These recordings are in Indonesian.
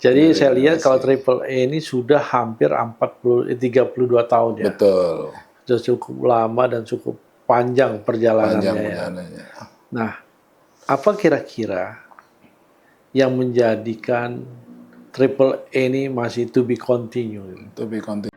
Jadi saya lihat generasi. kalau Triple A ini sudah hampir 32 tahun ya. Betul. Sudah cukup lama dan cukup panjang perjalanannya Panjang ya. perjalanannya. Nah, apa kira-kira yang menjadikan Triple A ini masih to be continued? To be continued.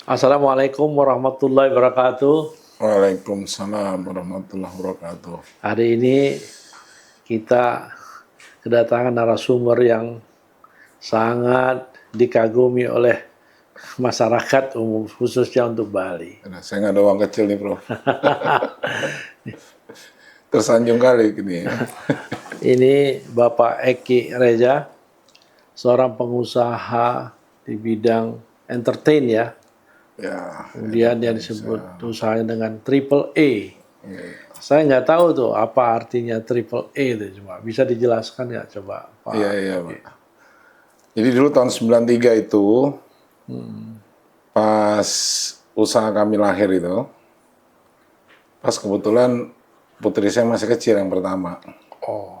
Assalamualaikum warahmatullahi wabarakatuh. Waalaikumsalam warahmatullahi wabarakatuh. Hari ini kita kedatangan narasumber yang sangat dikagumi oleh masyarakat umum, khususnya untuk Bali. Nah, saya nggak ada uang kecil nih, Prof. Tersanjung kali ini. Ini Bapak Eki Reza, seorang pengusaha di bidang entertain ya. Ya. Kemudian yang disebut usahanya dengan Triple A. Saya nggak tahu tuh apa artinya Triple A itu, cuma bisa dijelaskan nggak coba Pak? Iya, Pak. Jadi dulu tahun 93 itu, pas usaha kami lahir itu, pas kebetulan putri saya masih kecil yang pertama. Oh,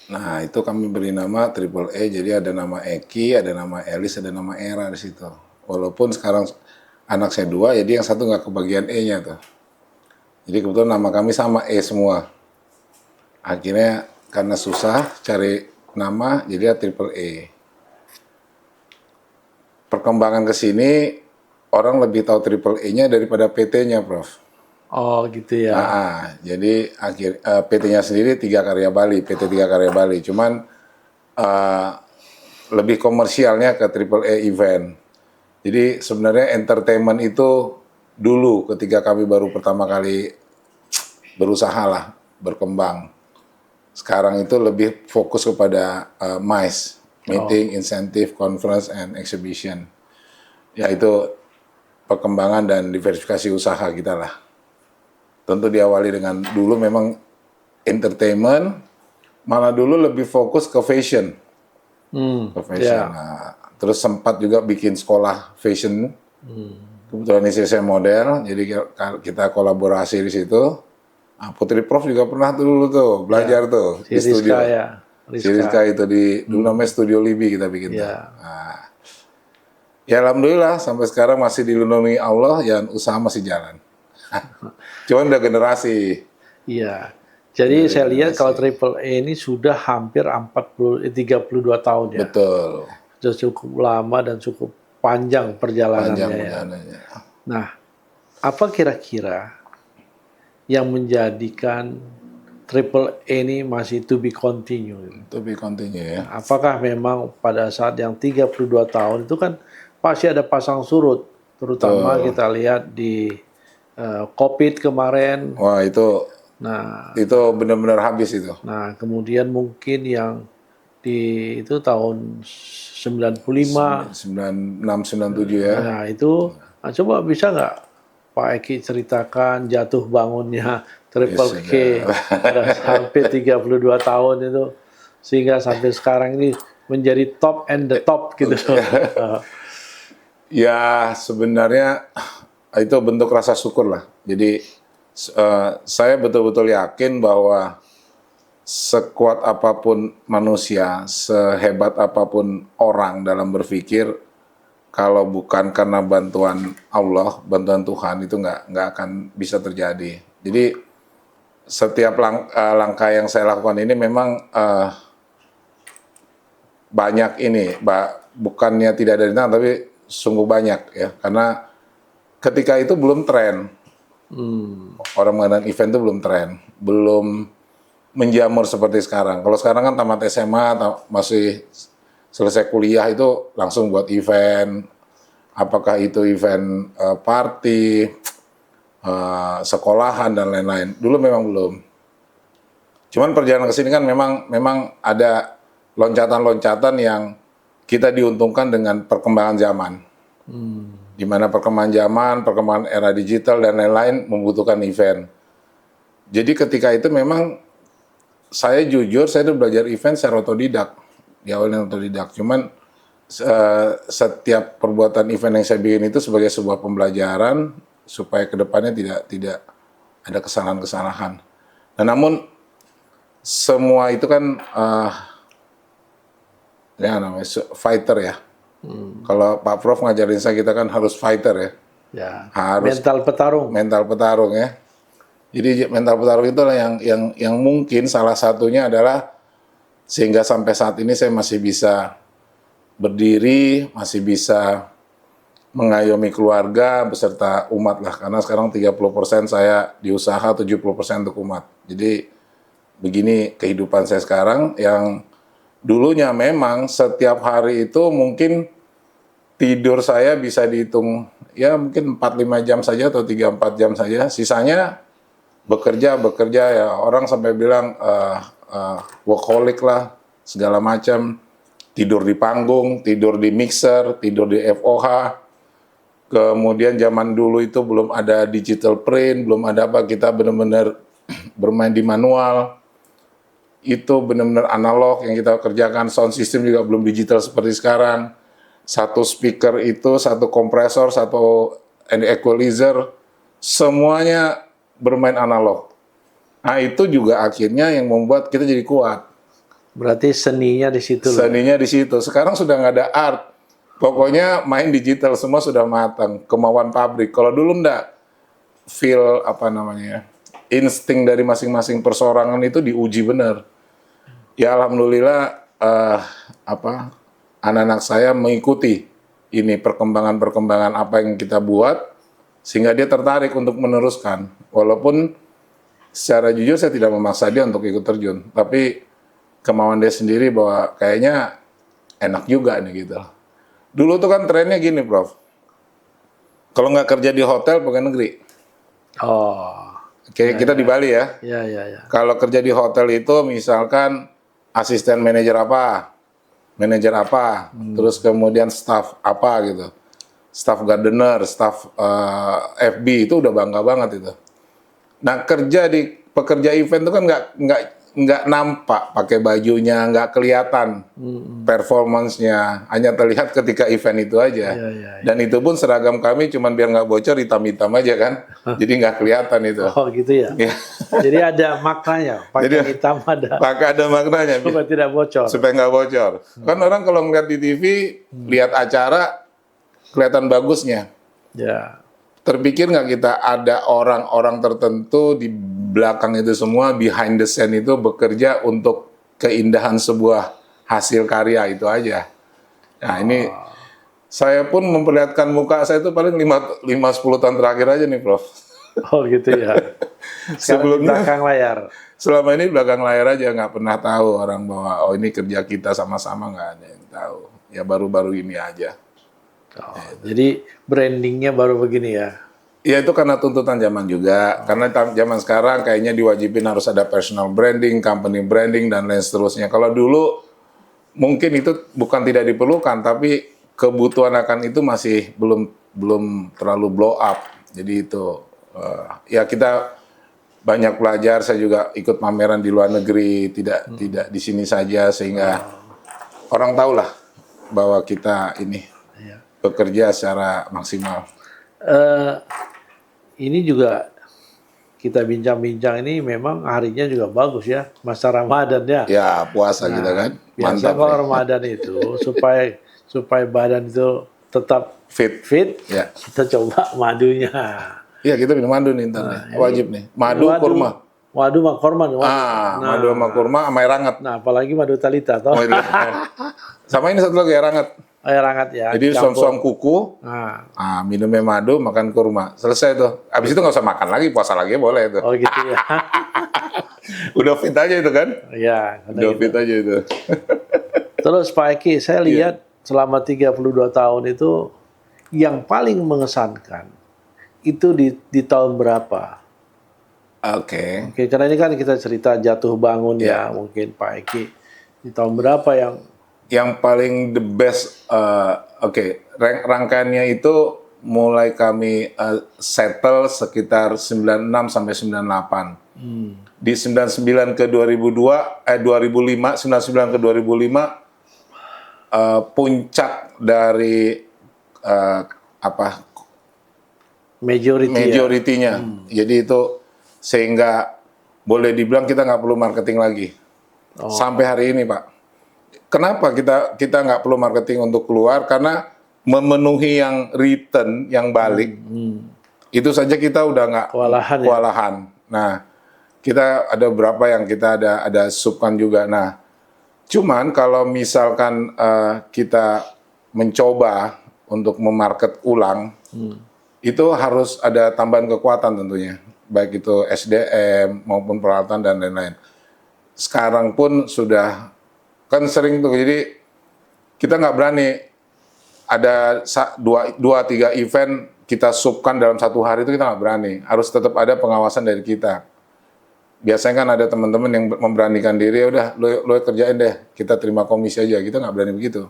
Nah, itu kami beri nama Triple A, jadi ada nama Eki, ada nama Elis, ada nama Era di situ. Walaupun sekarang anak saya 2, jadi yang satu nggak kebagian E-nya tuh. Jadi kebetulan nama kami sama E semua. Akhirnya karena susah cari nama, jadi ya Triple A. Perkembangan ke sini, orang lebih tahu Triple A-nya daripada PT-nya, Prof. oh gitu ya. Jadi PT-nya sendiri 3 Karya Bali, PT 3 Karya Bali. Cuman lebih komersialnya ke Triple A event. Jadi sebenarnya entertainment itu dulu ketika kami baru pertama kali berusaha lah, berkembang. Sekarang itu lebih fokus kepada MICE, Meeting, Incentive, Conference, and Exhibition. Yaitu perkembangan dan diversifikasi usaha kita lah. Tentu diawali dengan dulu memang entertainment, malah dulu lebih fokus ke fashion. Ke fashion. Ya. Nah, terus sempat juga bikin sekolah fashion. Kebetulan istri saya model, jadi kita kolaborasi di situ. Nah, Putri Prof juga pernah tuh dulu tuh belajar tuh Si di studio. Rizka ya. Si Rizka itu dulu namanya Studio Libi kita bikin tuh. Ya. Nah, ya alhamdulillah sampai sekarang masih dilindungi Allah, ya usaha masih jalan. Cuman udah generasi. Iya. Jadi saya lihat kalau Triple A ini sudah hampir 32 tahun ya. Betul. Sudah cukup lama dan cukup panjang perjalanannya Panjang ya. perjalanannya. Nah, apa kira-kira yang menjadikan Triple A ini masih to be continued? To be continue ya. Apakah memang pada saat yang 32 tahun itu kan pasti ada pasang surut, terutama kita lihat di COVID kemarin. Wah itu Nah, benar-benar habis itu. nah kemudian mungkin yang di itu tahun 95. 96, 97 ya. Nah itu, nah, coba bisa nggak Pak Eki ceritakan jatuh bangunnya Triple K pada sampai 32 tahun itu sehingga sampai sekarang ini menjadi top and the top gitu. Ya sebenarnya itu bentuk rasa syukur lah. Jadi saya betul-betul yakin bahwa sekuat apapun manusia, sehebat apapun orang dalam berpikir, kalau bukan karena bantuan Allah, bantuan Tuhan itu nggak akan bisa terjadi. Jadi setiap langkah yang saya lakukan ini memang banyak ini, bukannya tidak ada rintangan, tapi sungguh banyak ya, karena ketika itu belum tren. Orang mengadakan event itu belum tren, belum menjamur seperti sekarang. Kalau sekarang kan tamat SMA, masih selesai kuliah itu langsung buat event. Apakah itu event party, sekolahan dan lain-lain. Dulu memang belum. Cuman perjalanan ke sini kan memang ada loncatan-loncatan yang kita diuntungkan dengan perkembangan zaman. Di mana perkembangan zaman, perkembangan era digital dan lain-lain membutuhkan event. Jadi ketika itu memang saya jujur, saya itu belajar event secara otodidak. Di awalnya otodidak. Cuman setiap perbuatan event yang saya bikin itu sebagai sebuah pembelajaran supaya kedepannya tidak ada kesalahan-kesalahan. Nah, namun semua itu kan ya namanya fighter ya. Kalau Pak Prof ngajarin saya, kita kan harus fighter ya. Ya. Harus Mental petarung. mental petarung ya. Jadi mental petarung itulah yang mungkin salah satunya adalah sehingga sampai saat ini saya masih bisa berdiri, masih bisa mengayomi keluarga beserta umat lah. Karena sekarang 30% saya di usaha, 70% untuk umat. Jadi begini kehidupan saya sekarang, yang dulunya memang setiap hari itu mungkin tidur saya bisa dihitung ya mungkin 4-5 jam saja atau 3-4 jam saja. Sisanya bekerja ya, orang sampai bilang workaholic lah, segala macam. Tidur di panggung, tidur di mixer, tidur di FOH. Kemudian zaman dulu itu belum ada digital print, belum ada apa, kita benar-benar bermain di manual. Itu benar-benar analog yang kita kerjakan. Sound system juga belum digital seperti sekarang. Satu speaker itu, satu kompresor, satu equalizer, semuanya bermain analog. Nah, itu juga akhirnya yang membuat kita jadi kuat. Berarti seninya di situ. Seninya di situ. Sekarang sudah nggak ada art. Pokoknya main digital semua sudah matang. Kemauan pabrik. Kalau dulu enggak, feel apa namanya, insting dari masing-masing perseorangan itu diuji benar. Ya alhamdulillah anak-anak saya mengikuti ini perkembangan apa yang kita buat sehingga dia tertarik untuk meneruskan. Walaupun secara jujur saya tidak memaksa dia untuk ikut terjun, tapi kemauan dia sendiri bahwa kayaknya enak juga nih gitu. Dulu tuh kan trennya gini, Prof. Kalau nggak kerja di hotel pegawai negeri. Oh. Kayak kita di Bali ya. Ya. Kalau kerja di hotel itu misalkan asisten manajer apa, terus kemudian staff apa gitu, staff gardener, staff FB itu udah bangga banget itu. Nah pekerja event itu kan nggak nampak pakai bajunya, nggak kelihatan performance-nya, hanya terlihat ketika event itu aja. Ya. Dan itu pun seragam kami cuman biar nggak bocor hitam-hitam aja kan, jadi nggak kelihatan itu. Oh gitu ya. Ya. Jadi ada maknanya, pakai hitam ada. Ada maknanya. Supaya tidak bocor. Supaya nggak bocor. Kan orang kalau ngeliat di TV, lihat acara, kelihatan bagusnya. Ya. Terpikir nggak kita ada orang-orang tertentu di belakang itu semua, behind the scene itu bekerja untuk keindahan sebuah hasil karya itu aja. Nah ini saya pun memperlihatkan muka saya itu paling 5-10 tahun terakhir aja nih, Prof. Oh gitu ya. Sebelumnya belakang layar. Selama ini belakang layar aja, nggak pernah tahu orang bahwa oh ini kerja kita sama-sama, nggak ada yang tahu. Ya baru-baru ini aja. Oh, jadi brandingnya baru begini ya? Ya itu karena tuntutan zaman juga. Karena zaman sekarang kayaknya diwajibin harus ada personal branding, company branding, dan lain seterusnya. Kalau dulu mungkin itu bukan tidak diperlukan, tapi kebutuhan akan itu masih belum terlalu blow up. Jadi itu ya kita banyak belajar. Saya juga ikut pameran di luar negeri, tidak di sini saja, sehingga orang tahu lah bahwa kita ini bekerja secara maksimal. Ini juga kita bincang-bincang ini memang harinya juga bagus ya, masa Ramadan ya. Ya puasa kita kan. Biasa kalau Ramadan itu supaya badan itu tetap fit ya. Kita coba madunya. Iya kita minum madu nih ntar nih. Wajib nih. Madu kurma. Madu sama kurma. Madu sama kurma sama air hangat. Nah apalagi madu talita toh. Sama ini satu lagi air hangat. Air hangat ya. Jadi suam-suam kuku, minumnya madu, makan kurma. Selesai tuh. Abis itu nggak usah makan lagi, puasa lagi boleh itu. Oh gitu ya. Udah fit aja itu kan? Iya. Udah fit aja itu. Terus Pak Eki, saya lihat selama 32 tahun itu yang paling mengesankan itu di tahun berapa? Oke. Oke, karena ini kan kita cerita jatuh bangun ya, mungkin Pak Eki di tahun berapa yang Yang paling the best, rangkaiannya itu mulai kami settle sekitar 96 sampai 98. Di 99 ke 2005, 99 ke 2005, puncak dari majority-nya. Jadi itu sehingga boleh dibilang kita nggak perlu marketing lagi. Sampai hari ini, Pak. Kenapa kita nggak perlu marketing untuk keluar? Karena memenuhi yang return, yang balik, itu saja kita udah nggak kewalahan. Nah, kita ada berapa yang kita ada subkan juga. Nah, cuman kalau misalkan kita mencoba untuk memarket ulang, itu harus ada tambahan kekuatan tentunya, baik itu SDM maupun peralatan dan lain-lain. Sekarang pun sudah kan sering tuh, jadi kita nggak berani ada 2-3 event kita subkan dalam satu hari, itu kita nggak berani. Harus tetap ada pengawasan dari kita. Biasanya kan ada teman-teman yang memberanikan diri, udah lo kerjain deh, kita terima komisi aja. Kita nggak berani begitu.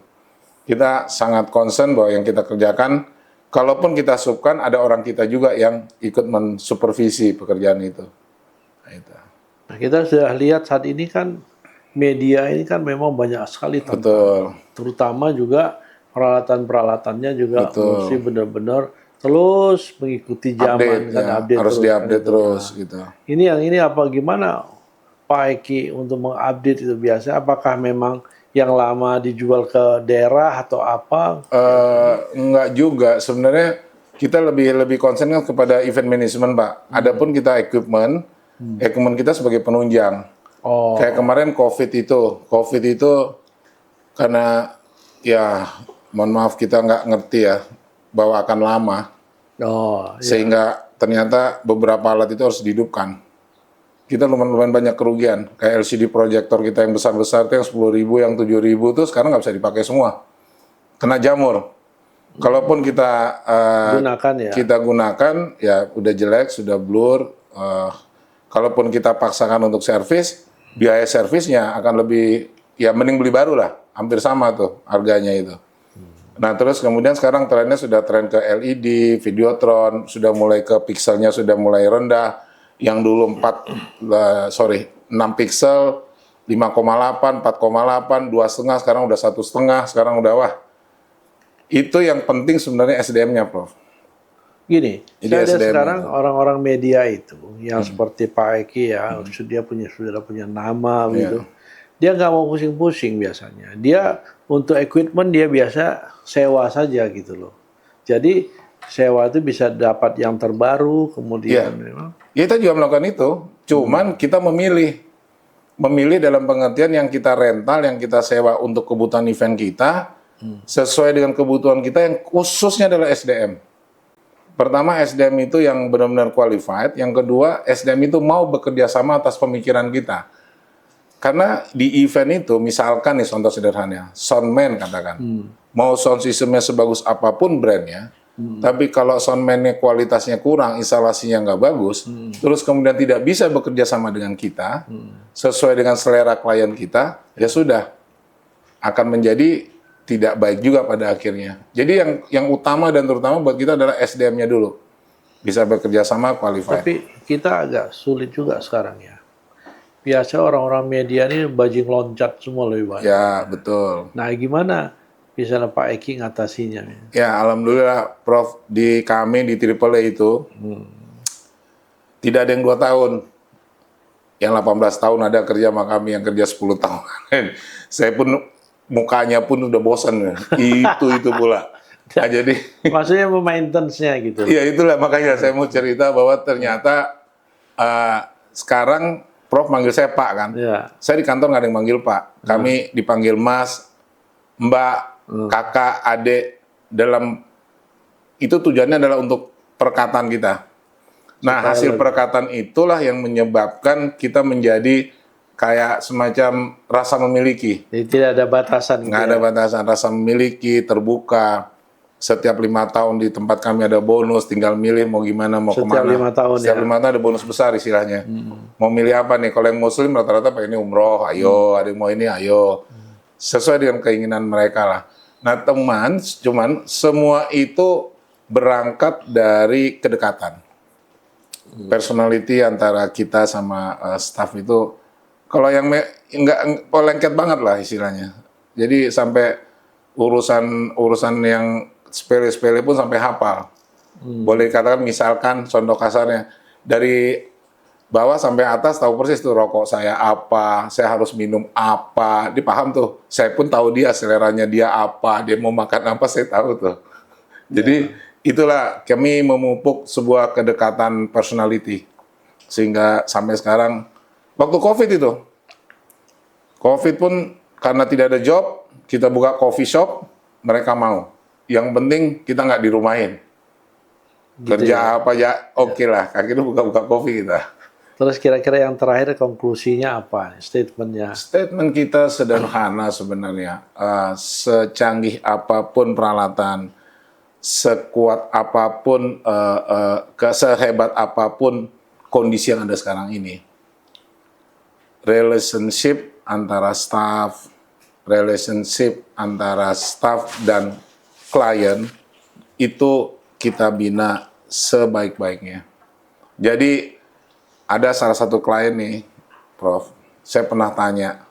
Kita sangat concern bahwa yang kita kerjakan, kalaupun kita subkan, ada orang kita juga yang ikut mensupervisi pekerjaan itu. Nah, kita sudah lihat saat ini kan media ini kan memang banyak sekali tempat. Betul. Terutama juga peralatan-peralatannya juga mesti benar-benar terus mengikuti zaman, update harus terus, diupdate terus gitu. Ini apa gimana Pak Eki untuk mengupdate itu biasa? Apakah memang yang lama dijual ke daerah atau apa? Enggak juga, sebenarnya kita lebih concern kan kepada event management, Pak. Adapun kita equipment kita sebagai penunjang. Kayak kemarin COVID itu karena ya mohon maaf kita nggak ngerti ya bahwa akan lama, sehingga ternyata beberapa alat itu harus dihidupkan. Kita lumayan banyak kerugian, kayak LCD projector kita yang besar-besar itu yang 10.000, yang 7.000 tuh sekarang nggak bisa dipakai semua, kena jamur. Kalaupun kita gunakan ya udah jelek, sudah blur. Kalaupun kita paksakan untuk servis, biaya servisnya akan lebih, ya mending beli baru lah, hampir sama tuh harganya itu. Nah terus kemudian sekarang trennya sudah tren ke LED, Videotron, sudah mulai ke pixelnya sudah mulai rendah. Yang dulu 6 pixel, 5,8, 4,8, 2,5, sekarang udah 1,5, sekarang udah wah. Itu yang penting sebenarnya SDM-nya, Prof. Gini, saya lihat sekarang orang-orang media itu yang seperti Pak Eki ya, dia sudah punya nama gitu. Dia nggak mau pusing-pusing biasanya. Dia untuk equipment dia biasa sewa saja gitu loh. Jadi sewa itu bisa dapat yang terbaru, kemudian memang. Ya, kita juga melakukan itu. Cuman kita memilih dalam pengertian yang kita rental, yang kita sewa untuk kebutuhan event kita, sesuai dengan kebutuhan kita yang khususnya adalah SDM. Pertama, SDM itu yang benar-benar qualified. Yang kedua, SDM itu mau bekerja sama atas pemikiran kita. Karena di event itu, misalkan nih contoh sederhana, soundman katakan, mau sound systemnya sebagus apapun brandnya, tapi kalau soundman-nya kualitasnya kurang, instalasinya nggak bagus, terus kemudian tidak bisa bekerja sama dengan kita, sesuai dengan selera klien kita, ya sudah, akan menjadi tidak baik juga pada akhirnya. Jadi yang utama dan terutama buat kita adalah SDM-nya dulu. Bisa bekerja sama, qualified. Tapi kita agak sulit juga sekarang ya. Biasa orang-orang media ini bajing loncat semua lebih banyak. Ya, betul. Nah, gimana misalnya Pak Eki ngatasinya? Ya, alhamdulillah Prof, di kami di AAA itu tidak ada yang 2 tahun. Yang 18 tahun ada kerja sama kami, yang kerja 10 tahun. Saya pun mukanya pun udah bosan. Itu pula. Nah, jadi maksudnya maintenance-nya gitu. Iya, itulah makanya saya mau cerita bahwa ternyata sekarang Prof manggil saya Pak kan. Ya. Saya di kantor nggak ada yang manggil Pak. Kami dipanggil Mas, Mbak, Kakak, Adek. Dalam itu tujuannya adalah untuk perkataan kita. Nah, hasil perkataan itulah yang menyebabkan kita menjadi kayak semacam rasa memiliki. Jadi tidak ada batasan. Nggak ada batasan, rasa memiliki, terbuka. setiap 5 tahun di tempat kami ada bonus, tinggal milih mau gimana, mau Setiap kemana. 5 tahun Setiap ya. 5 tahun ada bonus besar istilahnya. Mau milih apa nih? Kalau yang muslim rata-rata pengen ini umroh, ayo. Ada yang mau ini, ayo. Sesuai dengan keinginan mereka lah. Nah teman, cuman semua itu berangkat dari kedekatan. Personality antara kita sama staff itu, kalau yang nggak lengket banget lah istilahnya. Jadi sampai urusan yang sepele-sepele pun sampai hafal. Boleh dikatakan misalkan contoh kasarnya dari bawah sampai atas tahu persis tuh rokok saya apa, saya harus minum apa, dia paham tuh. Saya pun tahu dia seleranya dia apa, dia mau makan apa saya tahu tuh. Jadi itulah kami memupuk sebuah kedekatan personality sehingga sampai sekarang waktu COVID pun karena tidak ada job, kita buka coffee shop, mereka mau. Yang penting kita nggak dirumahin. Kerja apa ya, oke lah. Akhirnya buka-buka kopi kita. Terus kira-kira yang terakhir konklusinya apa? Statementnya? Statement kita sederhana sebenarnya. Secanggih apapun peralatan, sekuat apapun, sehebat apapun kondisi yang ada sekarang ini, relationship antara staff dan klien itu kita bina sebaik-baiknya. Jadi ada salah satu klien nih, Prof. Saya pernah tanya,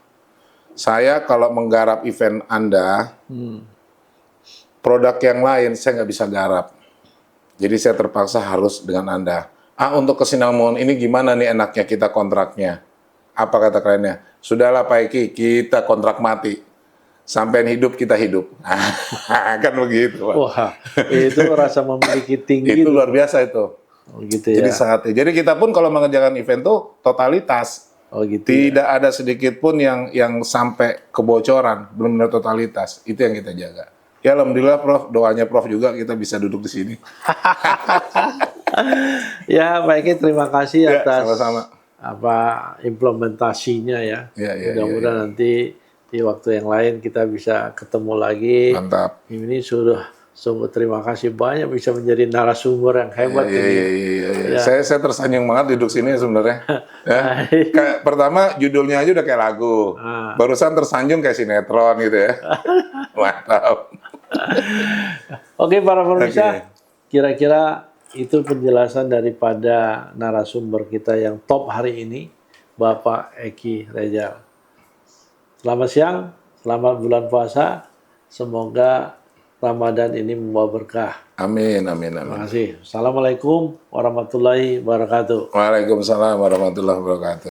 saya kalau menggarap event Anda, produk yang lain saya nggak bisa garap. Jadi saya terpaksa harus dengan Anda. Untuk kesinambungan ini gimana nih enaknya kita kontraknya? Apa kata kliennya? Sudahlah Pak Eki, kita kontrak mati. Sampai hidup kita hidup. Kan begitu, Pak. Wah, itu rasa memiliki tinggi. Itu luar biasa itu. Oh, gitu ya. Jadi kita pun kalau mengerjakan event tuh totalitas. Oh, gitu. Tidak ada sedikit pun yang sampai kebocoran, benar-benar totalitas. Itu yang kita jaga. Ya alhamdulillah Prof, doanya Prof juga kita bisa duduk di sini. Ya, Pak Eki, terima kasih Ya, atas sama-sama. implementasinya ya. Ya, Mudah-mudahan nanti di waktu yang lain kita bisa ketemu lagi. Mantap. Ini sudah sungguh terima kasih banyak bisa menjadi narasumber yang hebat ini. Iya. Saya tersanjung banget duduk sini sebenarnya. Ya. Pertama judulnya aja udah kayak lagu. Barusan tersanjung kayak sinetron gitu ya. Mantap. Oke para pemirsa, kira-kira itu penjelasan daripada narasumber kita yang top hari ini, Bapak Eki Rejal. Selamat siang, selamat bulan puasa. Semoga Ramadan ini membawa berkah. Amin. Terima kasih. Assalamualaikum warahmatullahi wabarakatuh. Waalaikumsalam warahmatullahi wabarakatuh.